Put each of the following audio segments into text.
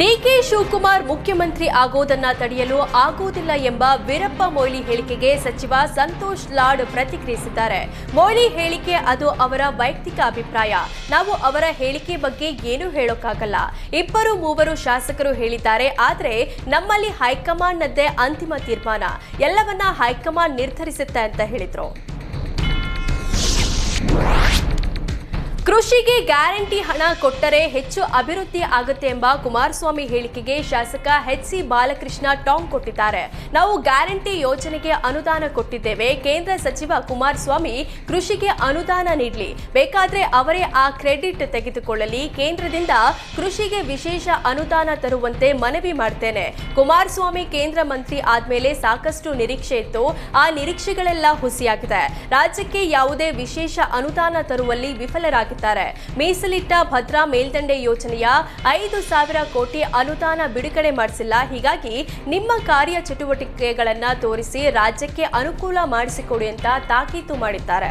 DK Shivakumar ಮುಖ್ಯಮಂತ್ರಿ ಆಗೋದನ್ನ ತಡೆಯಲು ಆಗುವುದಿಲ್ಲ ಎಂಬ ವೀರಪ್ಪ ಮೊಯ್ಲಿ ಹೇಳಿಕೆಗೆ ಸಚಿವ ಸಂತೋಷ್ ಲಾಡ್ ಪ್ರತಿಕ್ರಿಯಿಸಿದ್ದಾರೆ. ಮೊಯ್ಲಿ ಹೇಳಿಕೆ ಅದು ಅವರ ವೈಯಕ್ತಿಕ ಅಭಿಪ್ರಾಯ. ನಾವು ಅವರ ಹೇಳಿಕೆ ಬಗ್ಗೆ ಏನೂ ಹೇಳೋಕ್ಕಾಗಲ್ಲ. ಇಬ್ಬರು ಮೂವರು ಶಾಸಕರು ಹೇಳಿದ್ದಾರೆ. ಆದರೆ ನಮ್ಮಲ್ಲಿ ಹೈಕಮಾಂಡ್ನದ್ದೇ ಅಂತಿಮ ತೀರ್ಮಾನ. ಎಲ್ಲವನ್ನ ಹೈಕಮಾಂಡ್ ನಿರ್ಧರಿಸುತ್ತೆ ಅಂತ ಹೇಳಿದ್ರು. ಕೃಷಿಗೆ ಗ್ಯಾರಂಟಿ ಹಣ ಕೊಟ್ಟರೆ ಹೆಚ್ಚು ಅಭಿವೃದ್ಧಿ ಆಗುತ್ತೆ ಎಂಬ ಕುಮಾರಸ್ವಾಮಿ ಹೇಳಿಕೆಗೆ ಶಾಸಕ ಎಚ್.ಸಿ. ಬಾಲಕೃಷ್ಣ ಟಾಂಗ್ ಕೊಟ್ಟಿದ್ದಾರೆ. ನಾವು ಗ್ಯಾರಂಟಿ ಯೋಜನೆಗೆ ಅನುದಾನ ಕೊಟ್ಟಿದ್ದೇವೆ. ಕೇಂದ್ರ ಸಚಿವ ಕುಮಾರಸ್ವಾಮಿ ಕೃಷಿಗೆ ಅನುದಾನ ನೀಡಲಿ, ಬೇಕಾದ್ರೆ ಅವರೇ ಆ ಕ್ರೆಡಿಟ್ ತೆಗೆದುಕೊಳ್ಳಲಿ. ಕೇಂದ್ರದಿಂದ ಕೃಷಿಗೆ ವಿಶೇಷ ಅನುದಾನ ತರುವಂತೆ ಮನವಿ ಮಾಡ್ತೇನೆ. ಕುಮಾರಸ್ವಾಮಿ ಕೇಂದ್ರ ಮಂತ್ರಿ ಆದ್ಮೇಲೆ ಸಾಕಷ್ಟು ನಿರೀಕ್ಷೆ ಇತ್ತು. ಆ ನಿರೀಕ್ಷೆಗಳೆಲ್ಲ ಹುಸಿಯಾಗಿದೆ. ರಾಜ್ಯಕ್ಕೆ ಯಾವುದೇ ವಿಶೇಷ ಅನುದಾನ ತರುವಲ್ಲಿ ವಿಫಲರಾಗಿದೆ. ಮೀಸಲಿಟ್ಟ ಭದ್ರಾ ಮೇಲ್ದಂಡೆ ಯೋಜನೆಯ 5,000 ಕೋಟಿ ಅನುದಾನ ಬಿಡುಗಡೆ ಮಾಡಿಸಿಲ್ಲ. ಹೀಗಾಗಿ ನಿಮ್ಮ ಕಾರ್ಯ ಚಟುವಟಿಕೆಗಳನ್ನ ತೋರಿಸಿ ರಾಜ್ಯಕ್ಕೆ ಅನುಕೂಲ ಮಾಡಿಸಿಕೊಡಿ ಅಂತ ತಾಕೀತು ಮಾಡಿದ್ದಾರೆ.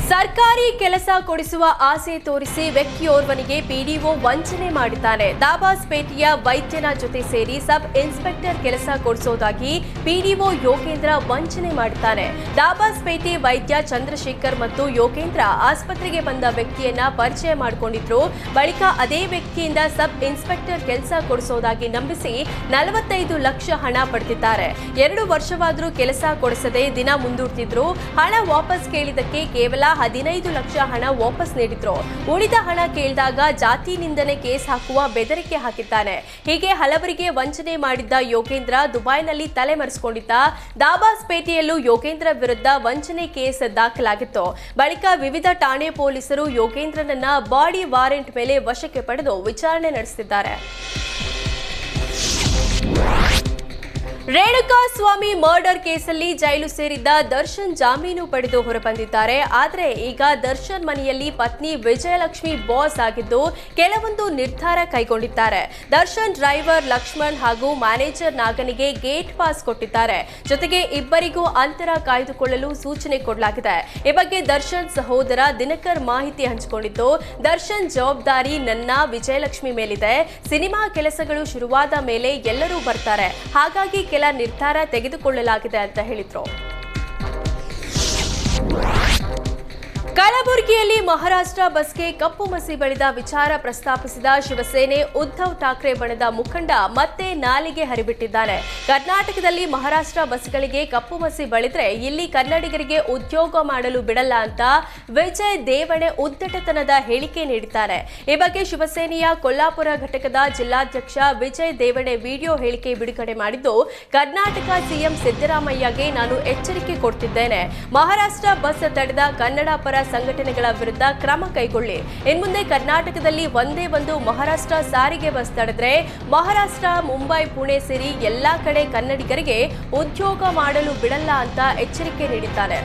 ಸರ್ಕಾರಿ ಕೆಲಸ ಕೊಡಿಸುವ ಆಸೆ ತೋರಿಸಿ ವ್ಯಕ್ತಿಯೋರ್ವನಿಗೆ ಪಿಡಿಒ ವಂಚನೆ ಮಾಡಿದ್ದಾನೆ. ದಾಬಾಸ್ಪೇಟೆಯ ವೈದ್ಯನ ಜೊತೆ ಸೇರಿ ಸಬ್ ಇನ್ಸ್ಪೆಕ್ಟರ್ ಕೆಲಸ ಕೊಡಿಸೋದಾಗಿ ಪಿಡಿಒ ಯೋಗೇಂದ್ರ ವಂಚನೆ ಮಾಡಿದ್ದಾನೆ. ದಾಬಾಸ್ಪೇಟೆ ವೈದ್ಯ ಚಂದ್ರಶೇಖರ್ ಮತ್ತು ಯೋಗೇಂದ್ರ ಆಸ್ಪತ್ರೆಗೆ ಬಂದ ವ್ಯಕ್ತಿಯನ್ನ ಪರಿಚಯ ಮಾಡಿಕೊಂಡಿದ್ರು. ಬಳಿಕ ಅದೇ ವ್ಯಕ್ತಿಯಿಂದ ಸಬ್ ಇನ್ಸ್ಪೆಕ್ಟರ್ ಕೆಲಸ ಕೊಡಿಸೋದಾಗಿ ನಂಬಿಸಿ 45 ಲಕ್ಷ ಹಣ ಪಡೆದಿದ್ದಾರೆ. 2 ವರ್ಷವಾದರೂ ಕೆಲಸ ಕೊಡಿಸದೆ ದಿನ ಮುಂದೂಡ್ತಿದ್ರು. ಹಣ ವಾಪಸ್ ಕೇಳಿದಕ್ಕೆ ಕೇವಲ 15 ಲಕ್ಷ ಹಣ ವಾಪಸ್ ನೀಡಿದ್ರು. ಉಳಿದ ಹಣ ಕೇಳಿದಾಗ ಜಾತಿ ನಿಂದನೆ ಕೇಸ್ ಹಾಕುವ ಬೆದರಿಕೆ ಹಾಕಿದ್ದಾನೆ. ಹೀಗೆ ಹಲವರಿಗೆ ವಂಚನೆ ಮಾಡಿದ್ದ ಯೋಗೇಂದ್ರ ದುಬೈನಲ್ಲಿ ತಲೆಮರೆಸಿಕೊಂಡಿದ್ದ. ದಾಬಾಸ್ಪೇಟೆಯಲ್ಲೂ ಯೋಗೇಂದ್ರ ವಿರುದ್ಧ ವಂಚನೆ ಕೇಸ್ ದಾಖಲಾಗಿತ್ತು. ಬಳಿಕ ವಿವಿಧ ಠಾಣೆ ಪೊಲೀಸರು ಯೋಗೇಂದ್ರನನ್ನ ಬಾಡಿ ವಾರೆಂಟ್ ಮೇಲೆ ವಶಕ್ಕೆ ಪಡೆದು ವಿಚಾರಣೆ ನಡೆಸುತ್ತಿದ್ದಾರೆ. ರೇಣುಕಾ ಸ್ವಾಮಿ ಮರ್ಡರ್ ಕೇಸಲ್ಲಿ ಜೈಲು ಸೇರಿದ್ದ ದರ್ಶನ್ ಜಾಮೀನು ಪಡೆದು ಹೊರಬಂದಿದ್ದಾರೆ. ಆದರೆ ಈಗ ದರ್ಶನ್ ಮನೆಯಲ್ಲಿ ಪತ್ನಿ ವಿಜಯಲಕ್ಷ್ಮಿ ಬಾಸ್ ಆಗಿದ್ದು ಕೆಲವೊಂದು ನಿರ್ಧಾರ ಕೈಗೊಂಡಿದ್ದಾರೆ. ದರ್ಶನ್ ಡ್ರೈವರ್ ಲಕ್ಷ್ಮಣ್ ಹಾಗೂ ಮ್ಯಾನೇಜರ್ ನಾಗನಿಗೆ ಗೇಟ್ ಪಾಸ್ ಕೊಟ್ಟಿದ್ದಾರೆ. ಜೊತೆಗೆ ಇಬ್ಬರಿಗೂ ಅಂತರ ಕಾಯ್ದುಕೊಳ್ಳಲು ಸೂಚನೆ ಕೊಡಲಾಗಿದೆ. ಈ ಬಗ್ಗೆ ದರ್ಶನ್ ಸಹೋದರ ದಿನಕರ್ ಮಾಹಿತಿ ಹಂಚಿಕೊಂಡಿದ್ದು, ದರ್ಶನ್ ಜವಾಬ್ದಾರಿ ನನ್ನ ವಿಜಯಲಕ್ಷ್ಮಿ ಮೇಲಿದೆ. ಸಿನಿಮಾ ಕೆಲಸಗಳು ಶುರುವಾದ ಮೇಲೆ ಎಲ್ಲರೂ ಬರ್ತಾರೆ. ಹಾಗಾಗಿ ಕೆಲ ನಿರ್ಧಾರ ತೆಗೆದುಕೊಳ್ಳಲಾಗಿದೆ ಅಂತ ಹೇಳಿದ್ರು. ಕಲಬುರಗಿಯಲ್ಲಿ ಮಹಾರಾಷ್ಟ್ರ ಬಸ್ಗೆ ಕಪ್ಪು ಮಸಿ ಬಳಿದ ವಿಚಾರ ಪ್ರಸ್ತಾಪಿಸಿದ ಶಿವಸೇನೆ ಉದ್ಧವ್ ಠಾಕ್ರೆ ಬಣದ ಮುಖಂಡ ಮತ್ತೆ ನಾಲಿಗೆ ಹರಿಬಿಟ್ಟಿದ್ದಾನೆ. ಕರ್ನಾಟಕದಲ್ಲಿ ಮಹಾರಾಷ್ಟ್ರ ಬಸ್ಗಳಿಗೆ ಕಪ್ಪು ಮಸಿ ಬಳಿದ್ರೆ ಇಲ್ಲಿ ಕನ್ನಡಿಗರಿಗೆ ಉದ್ಯೋಗ ಮಾಡಲು ಬಿಡಲ್ಲ ಅಂತ ವಿಜಯ್ ದೇವಣೆ ಉದ್ದಟತನದ ಹೇಳಿಕೆ ನೀಡಿದ್ದಾರೆ. ಈ ಬಗ್ಗೆ ಶಿವಸೇನೆಯ ಕೊಲ್ಲಾಪುರ ಘಟಕದ ಜಿಲ್ಲಾಧ್ಯಕ್ಷ ವಿಜಯ್ ದೇವಣೆ ವಿಡಿಯೋ ಹೇಳಿಕೆ ಬಿಡುಗಡೆ ಮಾಡಿದ್ದು, ಕರ್ನಾಟಕ ಸಿಎಂ ಸಿದ್ದರಾಮಯ್ಯಗೆ ನಾನು ಎಚ್ಚರಿಕೆ ಕೊಡ್ತಿದ್ದೇನೆ. ಮಹಾರಾಷ್ಟ್ರ ಬಸ್ ತಡೆದ ಕನ್ನಡ ಪರ ಸಂಘಟನೆಗಳ ವಿರುದ್ಧ ಕ್ರಮ ಕೈಗೊಳ್ಳಿ. ಇನ್ಮುಂದೆ ಕರ್ನಾಟಕದಲ್ಲಿ ಒಂದೇ ಒಂದು ಮಹಾರಾಷ್ಟ್ರ ಸಾರಿಗೆ ಬಸ್ ತಡೆದ್ರೆ ಮಹಾರಾಷ್ಟ್ರ, ಮುಂಬೈ, ಪುಣೆ ಸೇರಿ ಎಲ್ಲಾ ಕಡೆ ಕನ್ನಡಿಗರಿಗೆ ಉದ್ಯೋಗ ಮಾಡಲು ಬಿಡಲ್ಲ ಅಂತ ಎಚ್ಚರಿಕೆ ನೀಡಿದ್ದಾರೆ.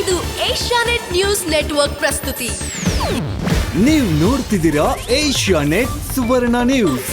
ಇದು ಏಷ್ಯಾನೆಟ್ ನ್ಯೂಸ್ ನೆಟ್ವರ್ಕ್ ಪ್ರಸ್ತುತಿ. ನೀವು ನೋಡ್ತಿದ್ದೀರಾ ಏಷ್ಯಾನೆಟ್ ಸುವರ್ಣ ನ್ಯೂಸ್.